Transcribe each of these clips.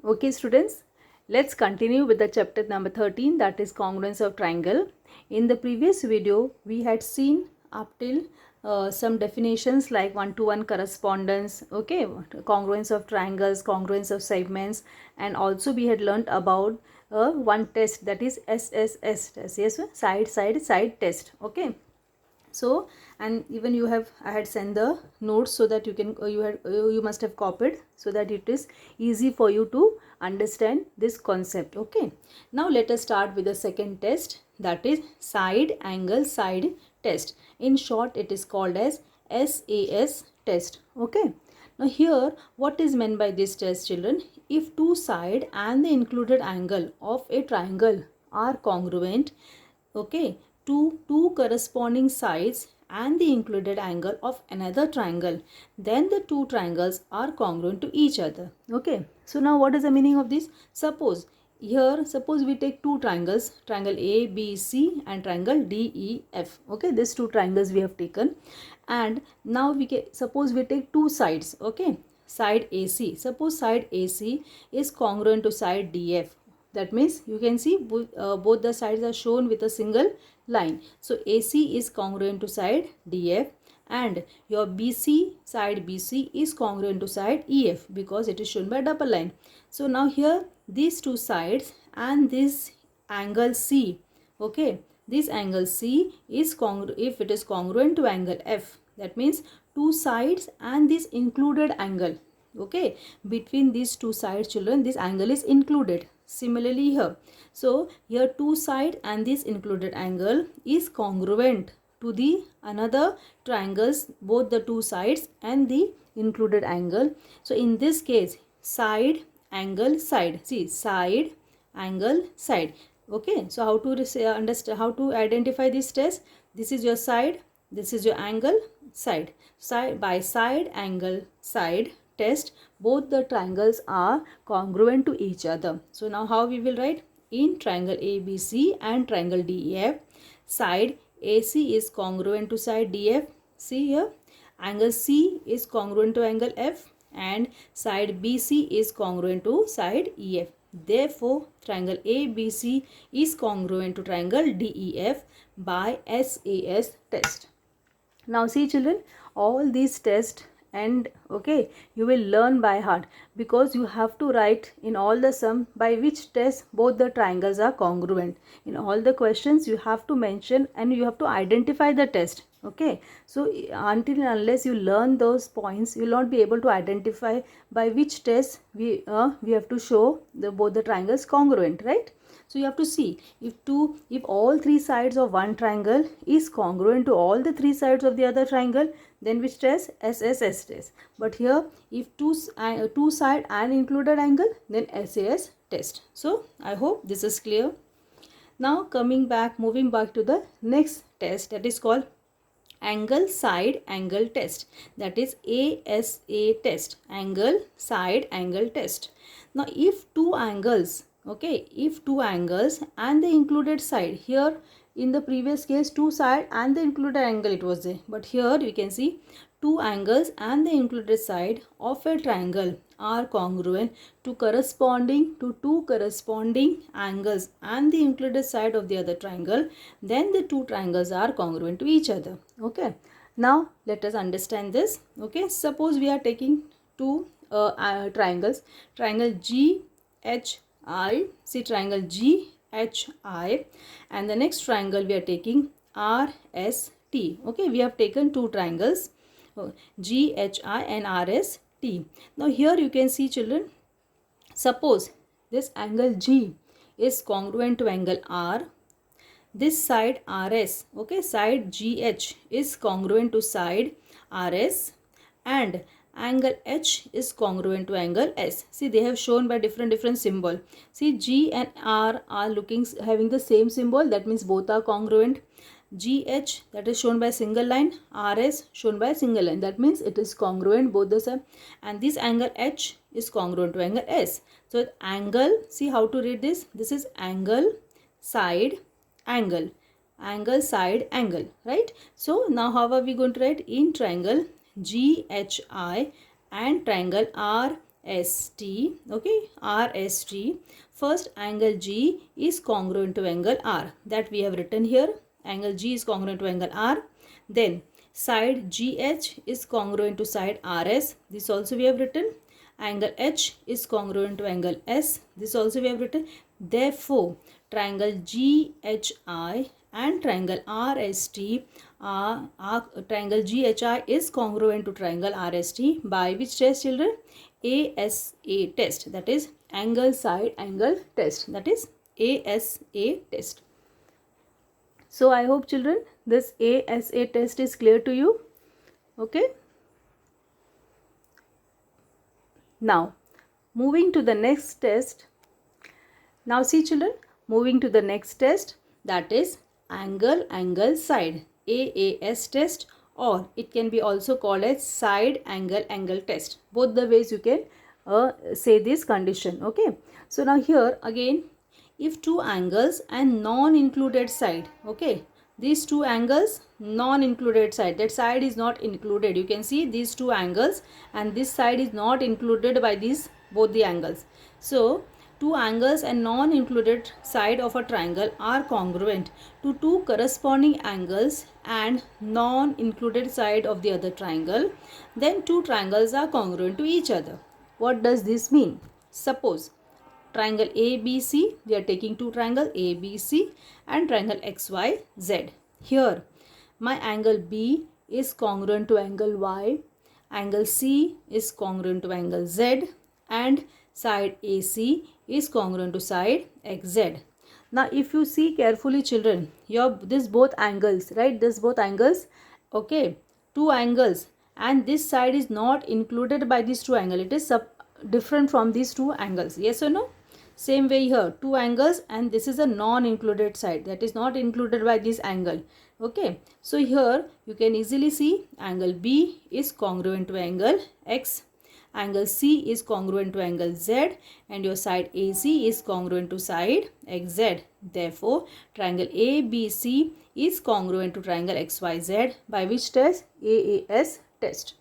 Okay students, let's continue with the chapter number 13, that is congruence of triangle. In the previous video, we had seen up till some definitions like one-to-one correspondence, okay, congruence of triangles, congruence of segments, and also we had learnt about one test, that is SSS test, yes, side test, okay. So, and even I had sent the notes so that you can you must have copied so that it is easy for you to understand this concept. Okay, now let us start with the second test, that is side angle side test. In short, it is called as SAS test. Okay, now here what is meant by this test, children? If two side and the included angle of a triangle are congruent, okay, to two corresponding sides and the included angle of another triangle, then the two triangles are congruent to each other. Okay, so now what is the meaning of this? Suppose we take two triangles, triangle ABC and triangle DEF. Okay, these two triangles we have taken, and now suppose we take two sides. Okay, side AC, suppose side AC is congruent to side DF. That means you can see both the sides are shown with a single line. So AC is congruent to side DF, and your BC, side BC is congruent to side EF because it is shown by double line. So now here these two sides and this angle C, okay, this angle C is if it is congruent to angle F, that means two sides and this included angle, okay, between these two sides, children, this angle is included. Similarly here, so here two side and this included angle is congruent to the another triangles, both the two sides and the included angle. So in this case, side angle side, see, side angle side. Okay, so how to understand, how to identify this test? This is your side, this is your angle, side. By side angle side test, both the triangles are congruent to each other. So now how we will write? In triangle ABC and triangle DEF, side AC is congruent to side DF. See here, angle C is congruent to angle F, and side BC is congruent to side EF. Therefore, triangle ABC is congruent to triangle DEF by SAS test. Now see children, all these tests, and okay, you will learn by heart because you have to write in all the sum by which test both the triangles are congruent. In all the questions you have to mention and you have to identify the test. Okay, so until and unless you learn those points, you will not be able to identify by which test we have to show both the triangles congruent, right? So you have to see if all three sides of one triangle is congruent to all the three sides of the other triangle, then which test? SSS test. But here if two side and included angle, then SAS test. So I hope this is clear. Now moving back to the next test, that is called angle side angle test, that is ASA test, angle side angle test. Now if two angles, okay, if two angles and the included side, here in the previous case two side and the included angle it was there, but here you can see two angles and the included side of a triangle are congruent to two corresponding angles and the included side of the other triangle, then the two triangles are congruent to each other. Okay, now let us understand this. Okay, suppose we are taking two triangles, triangle GHI, see, triangle GHI, and the next triangle we are taking RST. Okay, we have taken two triangles, GHI and RST. Now here you can see children, suppose this angle G is congruent to angle R, this side RS, okay, side GH is congruent to side RS, and angle H is congruent to angle S. See, they have shown by different symbol. See, G and R are having the same symbol, that means both are congruent. GH, that is shown by single line, RS shown by single line, that means it is congruent both the side, and this angle H is congruent to angle S. So angle, see how to read this, this is angle side angle, angle side angle, right? So now how are we going to write? In triangle GHI and triangle okay, RST. First, angle G is congruent to angle R. That we have written here. Angle G is congruent to angle R. Then, side GH is congruent to side RS. This also we have written. Angle H is congruent to angle S. This also we have written. Therefore, triangle GHI and triangle RST triangle GHI is congruent to triangle RST by which test, children? ASA test, that is angle side angle test, that is ASA test. So I hope, children, this ASA test is clear to you. Okay. Now moving to the next test. Now see, children, moving to the next test, that is angle side, AAS test, or it can be also called as side angle test. Both the ways you can say this condition. Okay. So now here again, if two angles and non-included side, okay, these two angles, non-included side, that side is not included. You can see these two angles and this side is not included by these both the angles. So two angles and non-included side of a triangle are congruent to two corresponding angles and non-included side of the other triangle. Then two triangles are congruent to each other. What does this mean? Suppose triangle ABC, we are taking two triangle ABC and triangle XYZ. Here my angle B is congruent to angle Y, angle C is congruent to angle Z, and side AC is congruent to side XZ. Now if you see carefully, children, this both angles, right, this both angles, okay, two angles, and this side is not included by these two angles. It is different from these two angles. Yes or no? Same way here, two angles and this is a non-included side, that is not included by this angle. Okay, so here you can easily see angle B is congruent to angle X, angle C is congruent to angle Z, and your side AC is congruent to side XZ. Therefore, triangle ABC is congruent to triangle XYZ by which test? AAS test.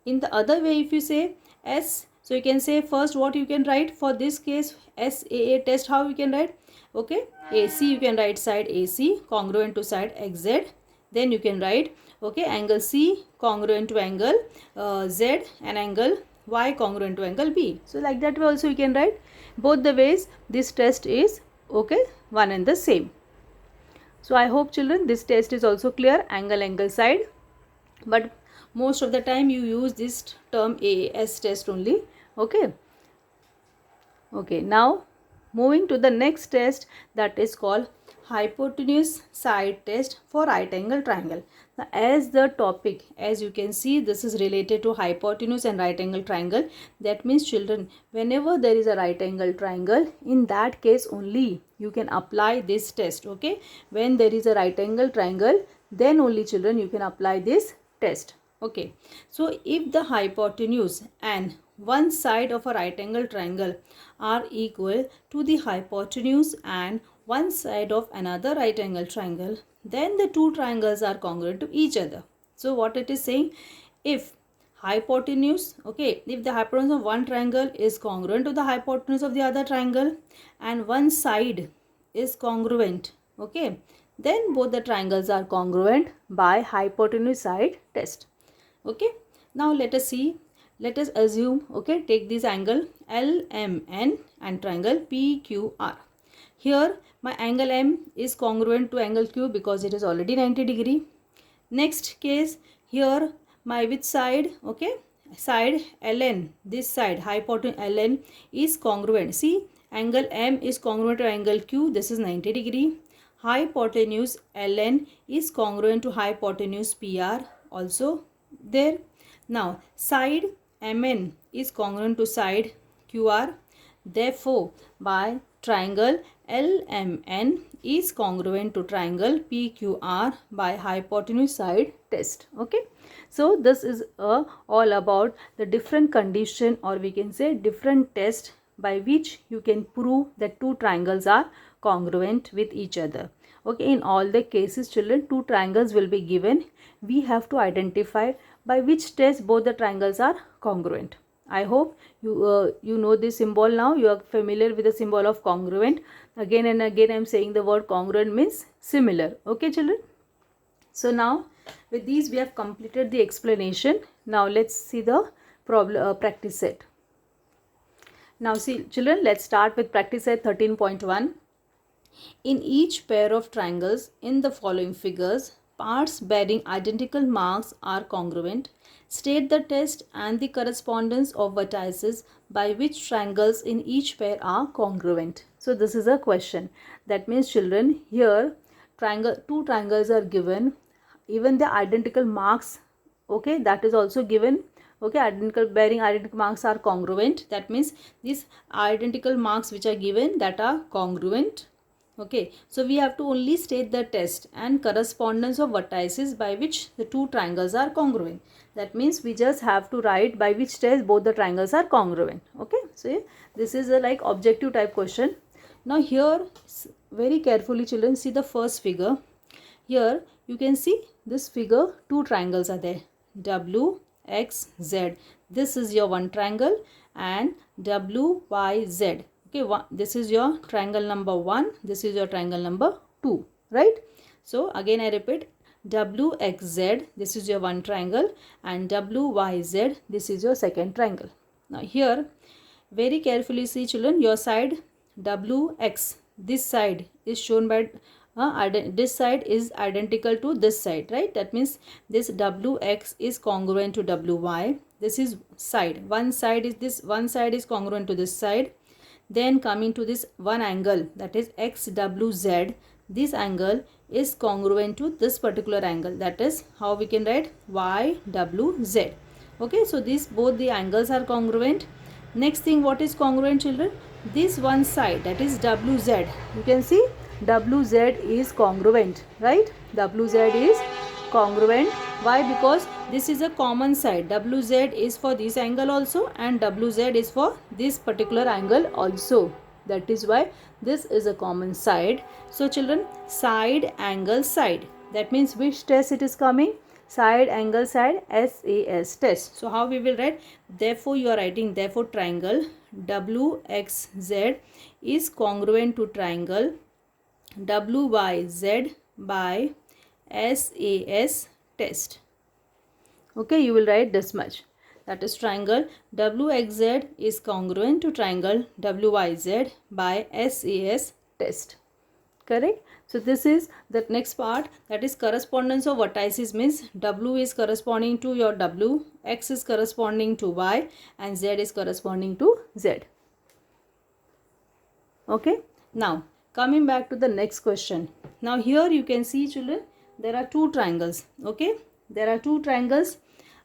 In the other way, if you say S, so you can say first what you can write for this case, SAA test, how you can write? Okay, AC you can write side AC congruent to side XZ. Then you can write, okay, angle C congruent to angle Z and angle Y congruent to angle B. So like that way also you can write. Both the ways this test is, okay, one and the same. So I hope, children, this test is also clear, angle side. But most of the time you use this term AAS test only. Okay. Okay, now moving to the next test, that is called hypotenuse side test for right angle triangle. Now as the topic, as you can see, this is related to hypotenuse and right angle triangle. That means, children, whenever there is a right angle triangle, in that case only you can apply this test. Okay, when there is a right angle triangle, then only, children, you can apply this test. Okay, so if the hypotenuse and one side of a right angle triangle are equal to the hypotenuse and one side of another right angle triangle, then the two triangles are congruent to each other. So what it is saying, if hypotenuse, okay, if the hypotenuse of one triangle is congruent to the hypotenuse of the other triangle and one side is congruent, okay, then both the triangles are congruent by hypotenuse side test. Okay, now let us see, let us assume, okay, take this angle LMN and triangle PQR. Here my angle M is congruent to angle Q because it is already 90 degree. Next case, here my which side, okay, side LN, this side hypotenuse LN is congruent. See, angle M is congruent to angle Q, this is 90 degree. Hypotenuse LN is congruent to hypotenuse PR, also there. Now side MN is congruent to side QR. Therefore, by triangle LMN is congruent to triangle PQR by hypotenuse side test. Okay, so this is all about the different condition, or we can say different test by which you can prove that two triangles are congruent with each other. Okay, in all the cases, children, two triangles will be given. We have to identify by which test both the triangles are congruent. I hope you know this symbol now. You are familiar with the symbol of congruent. Again and again I am saying the word congruent means similar. Okay children. So now with these we have completed the explanation. Now let's see the problem practice set. Now see children, let's start with practice set 13.1. In each pair of triangles in the following figures, parts bearing identical marks are congruent. State the test and the correspondence of vertices by which triangles in each pair are congruent. So this is a question. That means children, here two triangles are given. Even the identical marks, okay, that is also given. Okay, bearing identical marks are congruent. That means these identical marks which are given, that are congruent. Okay, so we have to only state the test and correspondence of vertices by which the two triangles are congruent. That means we just have to write by which test both the triangles are congruent. Okay, so this is a like objective type question. Now here very carefully children, see the first figure. Here you can see this figure, two triangles are there, W, X, Z. This is your one triangle and W, Y, Z. Okay, this is your triangle number 1, this is your triangle number 2, right? So again I repeat, WXZ, this is your one triangle, and WYZ, this is your second triangle. Now here very carefully see children, your side WX, this side is shown by this side is identical to this side, right? That means this WX is congruent to WY. This is side, one side is congruent to this side. Then coming to this one angle, that is XWZ, this angle is congruent to this particular angle. That is how we can write YWZ. Okay, so these both the angles are congruent. Next thing, what is congruent children? This one side, that is WZ. You can see WZ is congruent, right? WZ is congruent. Why? Because this is a common side. WZ is for this angle also and WZ is for this particular angle also. That is why this is a common side. So children, side, angle, side. That means which test it is coming? Side, angle, side, SAS test. So how we will write? Therefore you are writing, therefore triangle WXZ is congruent to triangle WYZ by SAS test. Okay, you will write this much. That is triangle WXZ is congruent to triangle WYZ by SAS test. Correct? So this is the next part, that is correspondence of vertices, means W is corresponding to your W, X is corresponding to Y, and Z is corresponding to Z. Okay, now coming back to the next question. Now here you can see children, there are two triangles. Okay, there are two triangles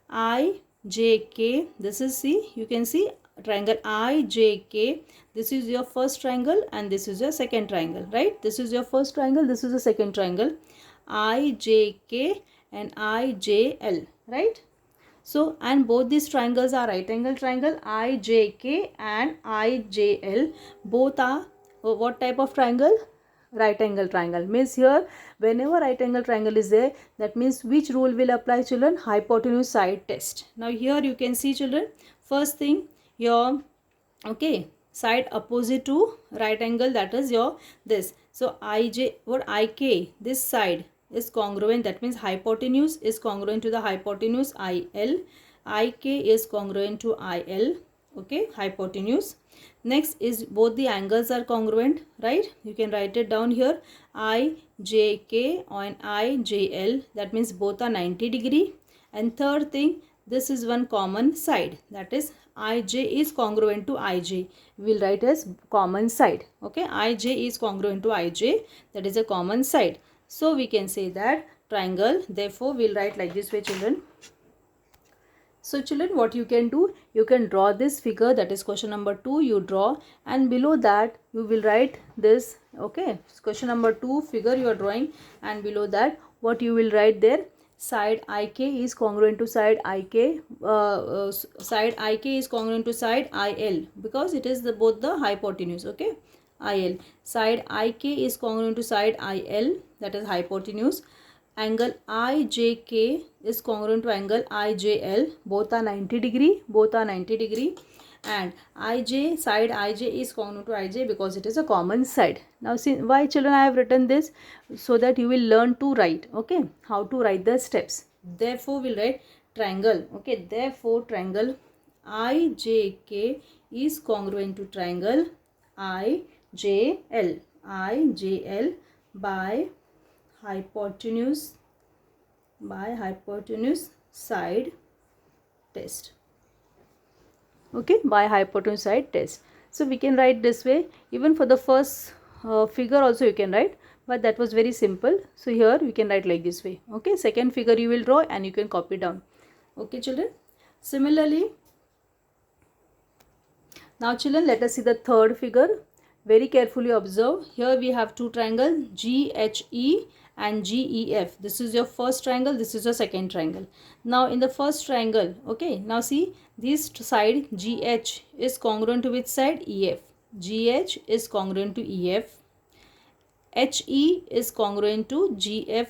IJK. This is, see, you can see triangle IJK. This is your first triangle and this is your second triangle, right? This is your first triangle, this is the second triangle, IJK and IJL, right? So, and both these triangles are right angle triangle. IJK and IJL both are what type of triangle? Right angle triangle. Means here whenever right angle triangle is there, that means which rule will apply children? Hypotenuse side test. Now here you can see children, first thing, your okay, side opposite to right angle, that is your this. So IJ or IK, this side is congruent, that means hypotenuse is congruent to the hypotenuse IL. IK is congruent to IL. Okay, hypotenuse. Next is both the angles are congruent, right? You can write it down here, IJK and IJL, that means both are 90 degree. And third thing, this is one common side, that is IJ is congruent to IJ. We will write as common side. Okay, IJ is congruent to IJ, that is a common side. So we can say that triangle, therefore we will write like this way children. So children, what you can do, you can draw this figure, that is question number 2, you draw, and below that you will write this. Okay, question number 2 figure you are drawing, and below that what you will write there, side IK is congruent to side IK, side IK is congruent to side IL, because it is both the hypotenuse. Okay, IL, side IK is congruent to side IL, that is hypotenuse. angle IJK is congruent to angle IJL. Both are 90 degree. Both are 90 degree. And IJ, side IJ is congruent to IJ because it is a common side. Now see why children I have written this, so that you will learn to write, okay, how to write the steps. Therefore we'll write triangle, okay, therefore triangle IJK is congruent to triangle IJL by hypotenuse side test, okay, by hypotenuse side test. So we can write this way. Even for the first figure also you can write, but that was very simple. So here we can write like this way, okay. Second figure you will draw and you can copy down, okay children. Similarly, now children, let us see the third figure. Very carefully observe. Here we have two triangles, GHE and GEF. This is your first triangle, this is your second triangle. Now in the first triangle, okay, now see this side GH is congruent to which side? EF. GH is congruent to EF. HE is congruent to GF,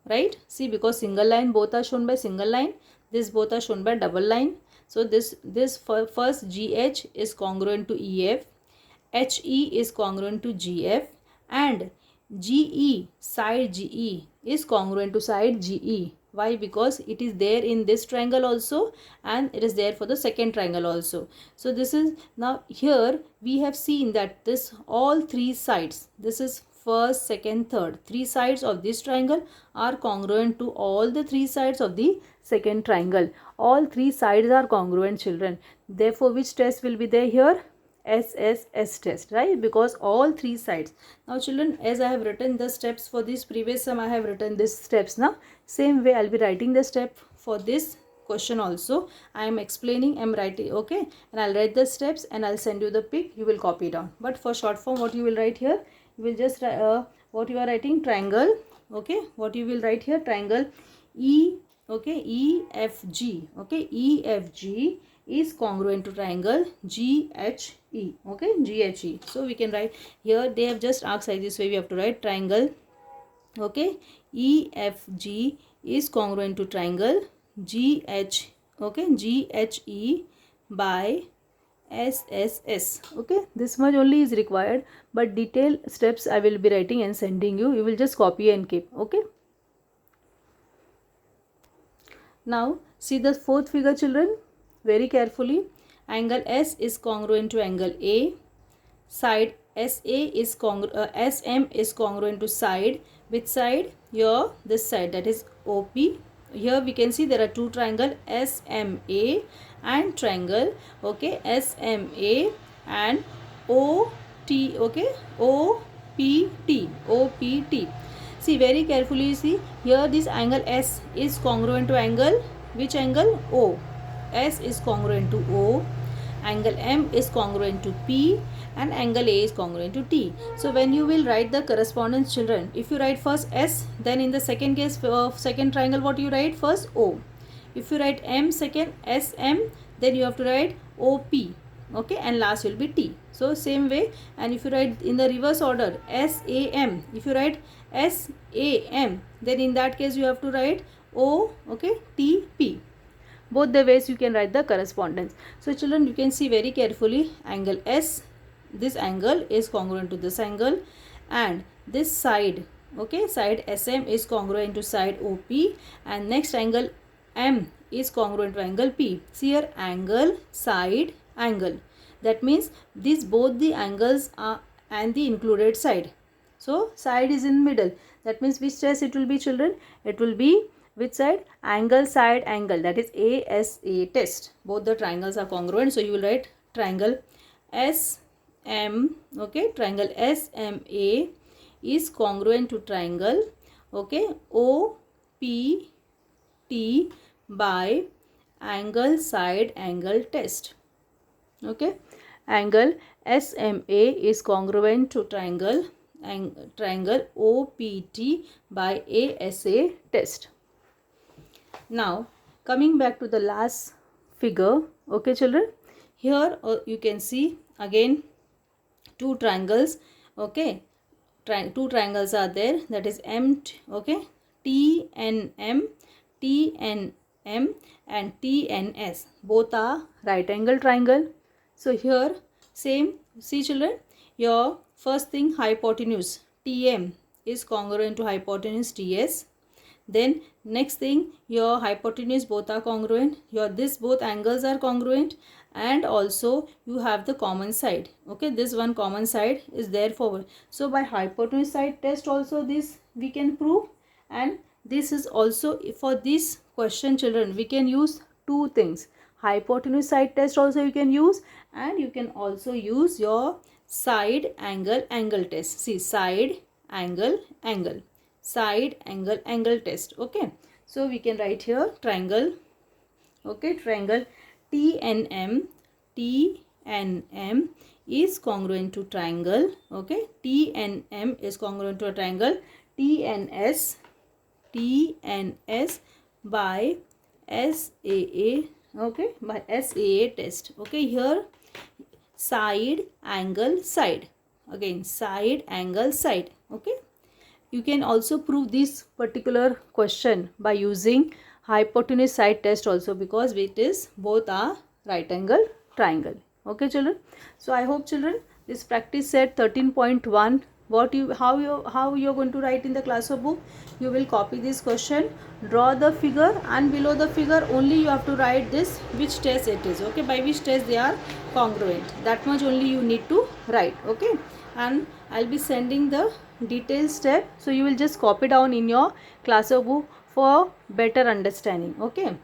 right? See, because single line, both are shown by single line. This both are shown by double line. So this first GH is congruent to EF. HE is congruent to GF, and GE, side GE is congruent to side GE. Why? Because it is there in this triangle also, and it is there for the second triangle also. So this is, now here we have seen that this all three sides, this is first, second, third, three sides of this triangle are congruent to all the three sides of the second triangle. All three sides are congruent, children. Therefore which test will be there here? SSS test, right? Because all three sides. Now children, as I have written the steps for this previous sum, I have written these steps. Now same way I'll be writing the step for this question also. I am explaining, I am writing, okay, and I'll write the steps and I'll send you the pic. You will copy it down. But for short form, what you will write here, you will just what you are writing, triangle, okay, what you will write here, triangle E, okay, EFG, okay, EFG is congruent to triangle GHE, okay, GHE. So we can write here, they have just asked like this way, we have to write triangle, okay, EFG is congruent to triangle GH, okay, GHE by SSS, okay. This much only is required, but detailed steps I will be writing and sending you. You will just copy and keep, okay. Now see the fourth figure, children, very carefully. Angle S is congruent to angle A. Side SA is SM is congruent to side. Which side? Your this side, that is OP. Here we can see there are two triangle SMA and triangle, okay, SMA and OT, okay, OPT. See very carefully, you see here this angle S is congruent to angle, which angle? O. S is congruent to O, angle M is congruent to P, and angle A is congruent to T. So when you will write the correspondence, children, if you write first S, then in the second case of second triangle, what you write? First O. If you write M second, SM, then you have to write OP, okay, and last will be T. So same way, and if you write in the reverse order, SAM, if you write SAM, then in that case you have to write O, okay, TP. Both the ways you can write the correspondence. So children, you can see very carefully, angle S, this angle is congruent to this angle, and this side, okay, side SM is congruent to side OP, and next angle M is congruent to angle P. See here, angle, side, angle. That means these both the angles are and the included side. So side is in middle. That means which test it will be, children? It will be which side? Angle, side, angle, that is ASA test. Both the triangles are congruent, so you will write triangle SM, okay, triangle SMA is congruent to triangle, okay, OPT by angle, side, angle test, okay. Angle SMA is congruent to triangle OPT by ASA test. Now coming back to the last figure, okay children, here you can see again two triangles, okay, two triangles are there, that is M, okay, TNM, TNM and TNS. Both are right angle triangle. So here same, see children, your first thing hypotenuse TM is congruent to hypotenuse TS. Then next thing, your hypotenuse both are congruent, your this both angles are congruent, and also you have the common side. Okay, this one common side is there forward. So by hypotenuse side test also this we can prove, and this is also for this question children we can use two things. Hypotenuse side test also you can use, and you can also use your side angle test. See, side angle test. Okay, so we can write here triangle. Okay, triangle TNM is congruent to triangle. Okay, TNM is congruent to a triangle. TNS by SAA. Okay, by SAA test. Okay, here side angle side, again side angle side. Okay, you can also prove this particular question by using hypotenuse side test also, because it is both are right angle triangle. Okay children, so I hope children this practice set 13.1 how you're going to write in the class of book. You will copy this question, draw the figure, and below the figure only you have to write this which test it is. Okay, by which test they are congruent, that much only you need to write. Okay, and I'll be sending the detailed step, so you will just copy down in your class of book for better understanding. Okay,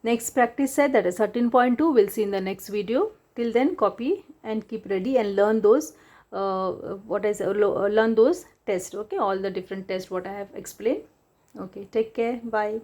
next practice set, that is 13.2, we'll see in the next video. Till then, copy and keep ready and learn those learn those tests. Okay, all the different tests what I have explained. Okay, take care, bye.